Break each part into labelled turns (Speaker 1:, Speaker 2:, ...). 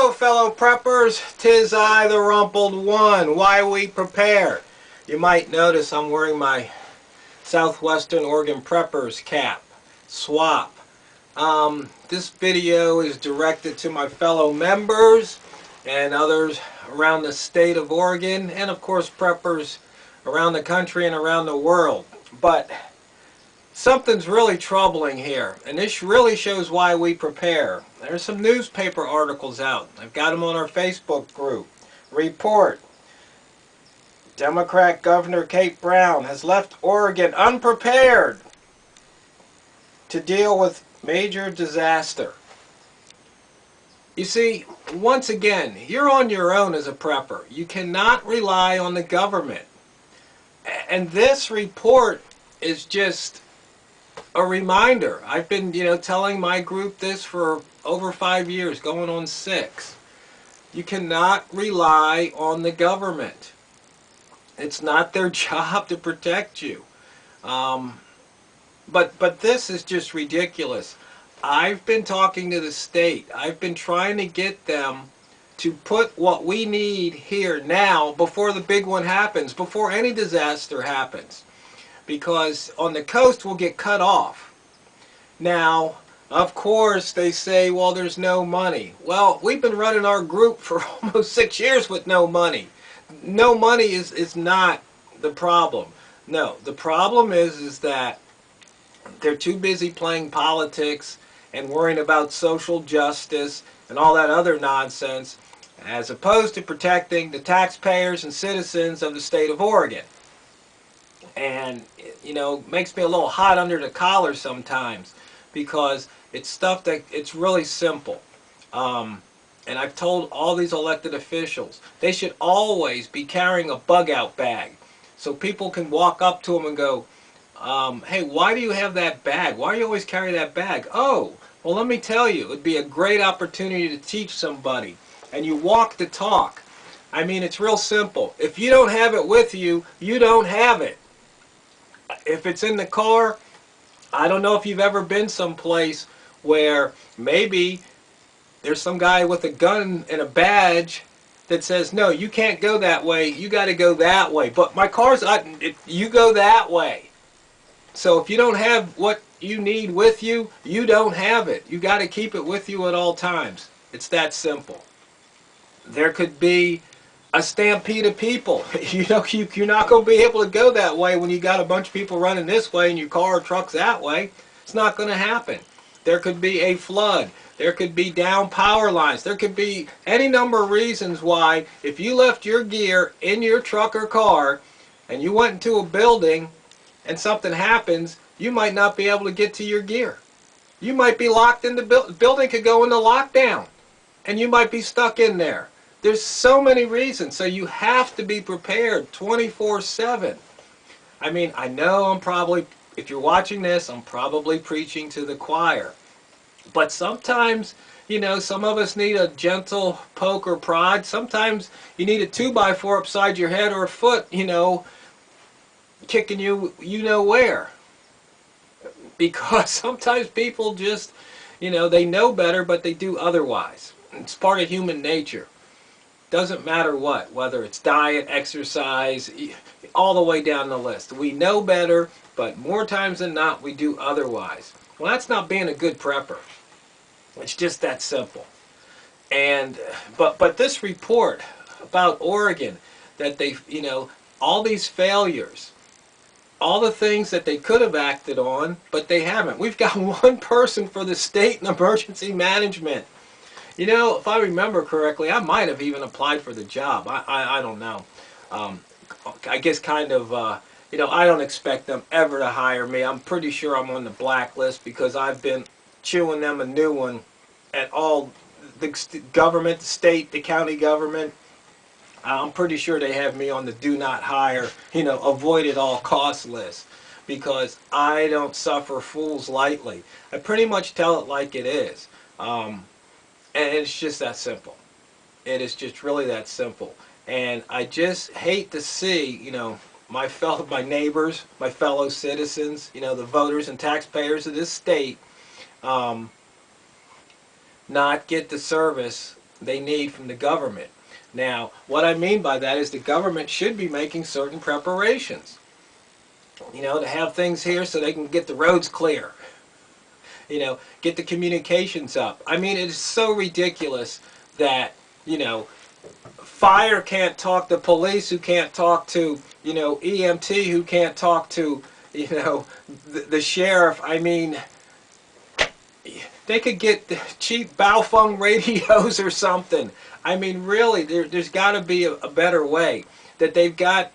Speaker 1: Hello fellow preppers, 'tis I, the Rumpled One. Why we prepare. You might notice I'm wearing my Southwestern Oregon Preppers cap, swap. This video is directed to my fellow members and others around the state of Oregon, and of course preppers around the country and around the world. But something's really troubling here, and this really shows why we prepare. There's some newspaper articles out. I've got them on our Facebook group. Report: Democrat Governor Kate Brown has left Oregon unprepared to deal with major disaster. You see, once again, you're on your own as a prepper. You cannot rely on the government. And this report is just a reminder. I've been, telling my group this for over 5 years, going on 6. You cannot rely on the government. It's not their job to protect you. But this is just ridiculous. I've been talking to the state. I've been trying to get them to put what we need here now before the big one happens, before any disaster happens. Because on the coast we'll get cut off. Now, of course, they say, well, there's no money. Well, we've been running our group for almost 6 years with no money. No money is not the problem. No, the problem is that they're too busy playing politics and worrying about social justice and all that other nonsense, as opposed to protecting the taxpayers and citizens of the state of Oregon. And makes me a little hot under the collar sometimes, because it's stuff that it's really simple. And I've told all these elected officials they should always be carrying a bug out bag, so people can walk up to them and go, hey, why do you have that bag? Why do you always carry that bag? Oh, well, let me tell you, it would be a great opportunity to teach somebody. And you walk the talk. I mean, it's real simple. If you don't have it with you, you don't have it. If it's in the car, I don't know if you've ever been someplace where maybe there's some guy with a gun and a badge that says, no, you can't go that way, you got to go that way. But my car's, you go that way. So if you don't have what you need with you, you don't have it. You got to keep it with you at all times. It's that simple. There could be a stampede of people. You're not going to be able to go that way when you got a bunch of people running this way and your car or truck's that way. It's not going to happen. There could be a flood. There could be down power lines. There could be any number of reasons why, if you left your gear in your truck or car and you went into a building and something happens, you might not be able to get to your gear. You might be locked in the building could go into lockdown, and you might be stuck in there. There's so many reasons, so you have to be prepared 24/7. I mean, I know I'm probably, if you're watching this, I'm probably preaching to the choir. But sometimes, some of us need a gentle poke or prod. Sometimes you need a 2x4 upside your head, or a foot, kicking you where. Because sometimes people just, they know better, but they do otherwise. It's part of human nature. Doesn't matter what, whether it's diet, exercise, all the way down the list. We know better, but more times than not, we do otherwise. Well, that's not being a good prepper. It's just that simple. And but this report about Oregon, that they, all these failures, all the things that they could have acted on, but they haven't. We've got one person for the state in emergency management. If I remember correctly, I might have even applied for the job. I don't know. I guess kind of, I don't expect them ever to hire me. I'm pretty sure I'm on the blacklist, because I've been chewing them a new one at all the government, the state, the county government. I'm pretty sure they have me on the do not hire, avoid at all costs list, because I don't suffer fools lightly. I pretty much tell it like it is. And it's just that simple. It is just really that simple. And I just hate to see, my neighbors, my fellow citizens, the voters and taxpayers of this state, not get the service they need from the government. Now, what I mean by that is the government should be making certain preparations, to have things here so they can get the roads clear, get the communications up. I mean, it is so ridiculous that, fire can't talk to police, who can't talk to, EMT, who can't talk to, the sheriff. I mean, they could get cheap Baofeng radios or something. I mean, really, there's got to be a better way. That they've got,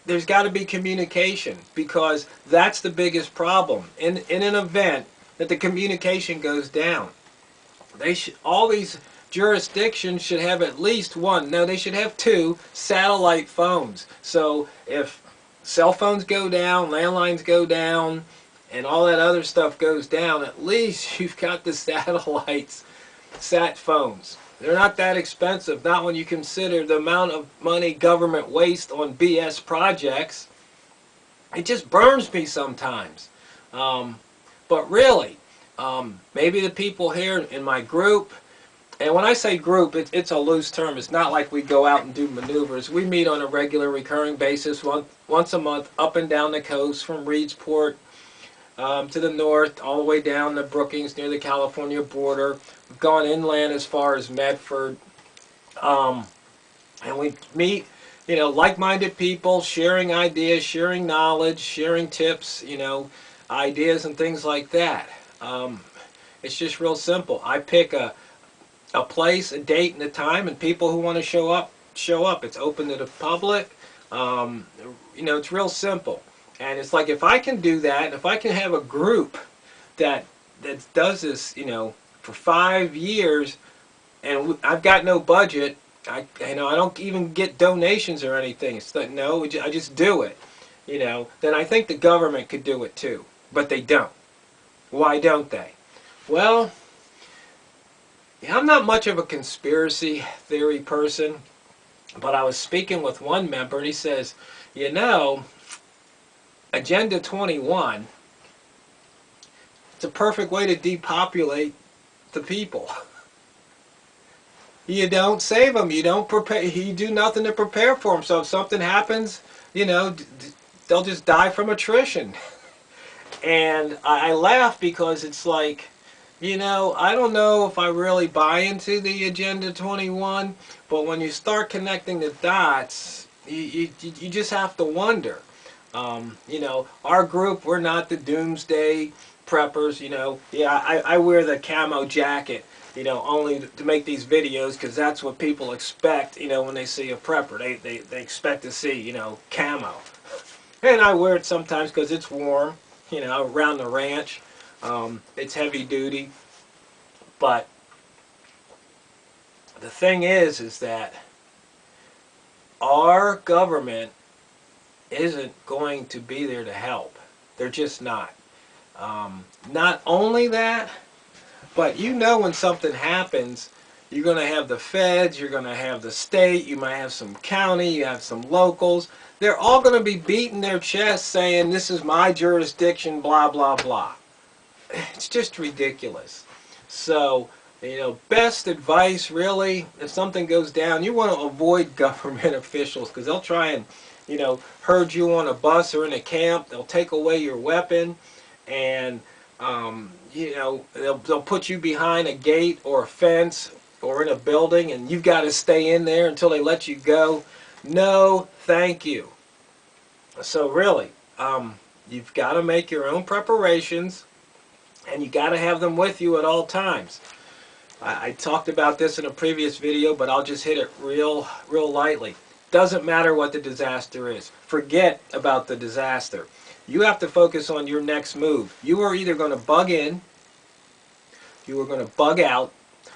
Speaker 1: there's got to be communication, because that's the biggest problem. In an event that the communication goes down, all these jurisdictions should have at least one. No, they should have two satellite phones. So if cell phones go down, landlines go down, and all that other stuff goes down, at least you've got the satellites, sat phones. They're not that expensive, not when you consider the amount of money government wastes on BS projects. It just burns me sometimes. But really, maybe the people here in my group, and when I say group, it's a loose term. It's not like we go out and do maneuvers. We meet on a regular, recurring basis once a month up and down the coast, from Reedsport to the north, all the way down to Brookings near the California border. We've gone inland as far as Medford. And we meet, like-minded people, sharing ideas, sharing knowledge, sharing tips, ideas and things like that. It's just real simple. I pick a place, a date, and a time, and people who want to show up, show up. It's open to the public. It's real simple. And it's like, if I can do that, if I can have a group that does this, for 5 years, and I've got no budget, I don't even get donations or anything. It's like, no, I just do it, then I think the government could do it too. But they don't. Why don't they? Well, I'm not much of a conspiracy theory person, but I was speaking with one member, and he says, Agenda 21, it's a perfect way to depopulate the people. You don't save them. You don't prepare. You do nothing to prepare for them. So if something happens, they'll just die from attrition. And I laugh, because it's like, I don't know if I really buy into the Agenda 21, but when you start connecting the dots, you just have to wonder. Our group, we're not the doomsday preppers, I wear the camo jacket, only to make these videos, because that's what people expect, when they see a prepper. They expect to see, camo. And I wear it sometimes because it's warm, around the ranch. It's heavy duty. But the thing is that our government isn't going to be there to help. They're just not. Not only that, but when something happens, you're going to have the feds, you're going to have the state, you might have some county, you have some locals. They're all going to be beating their chests saying, this is my jurisdiction, blah, blah, blah. It's just ridiculous. So, best advice, really, if something goes down, you want to avoid government officials, because they'll try and herd you on a bus or in a camp. They'll take away your weapon, and they'll put you behind a gate or a fence or in a building, and you've got to stay in there until they let you go. No, thank you. So really, you've got to make your own preparations, and you got to have them with you at all times. I talked about this in a previous video, but I'll just hit it real lightly. Doesn't matter what the disaster is. Forget about the disaster. You have to focus on your next move. You are either going to bug in, you are going to bug out,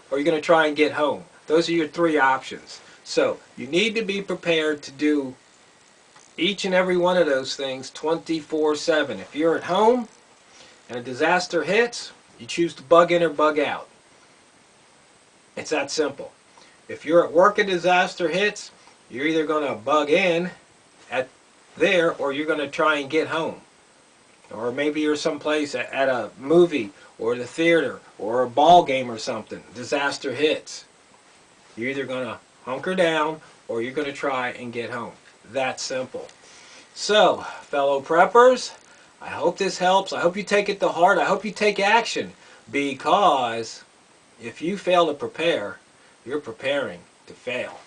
Speaker 1: or you're going to try and get home. Those are your three options. So you need to be prepared to do each and every one of those things 24/7. If you're at home and a disaster hits, you choose to bug in or bug out. It's that simple. If you're at work and disaster hits, you're either going to bug in or you're going to try and get home. Or maybe you're someplace at a movie or the theater or a ball game or something, disaster hits. You're either going to hunker down or you're going to try and get home. That simple. So, fellow preppers, I hope this helps. I hope you take it to heart. I hope you take action, because if you fail to prepare, you're preparing to fail.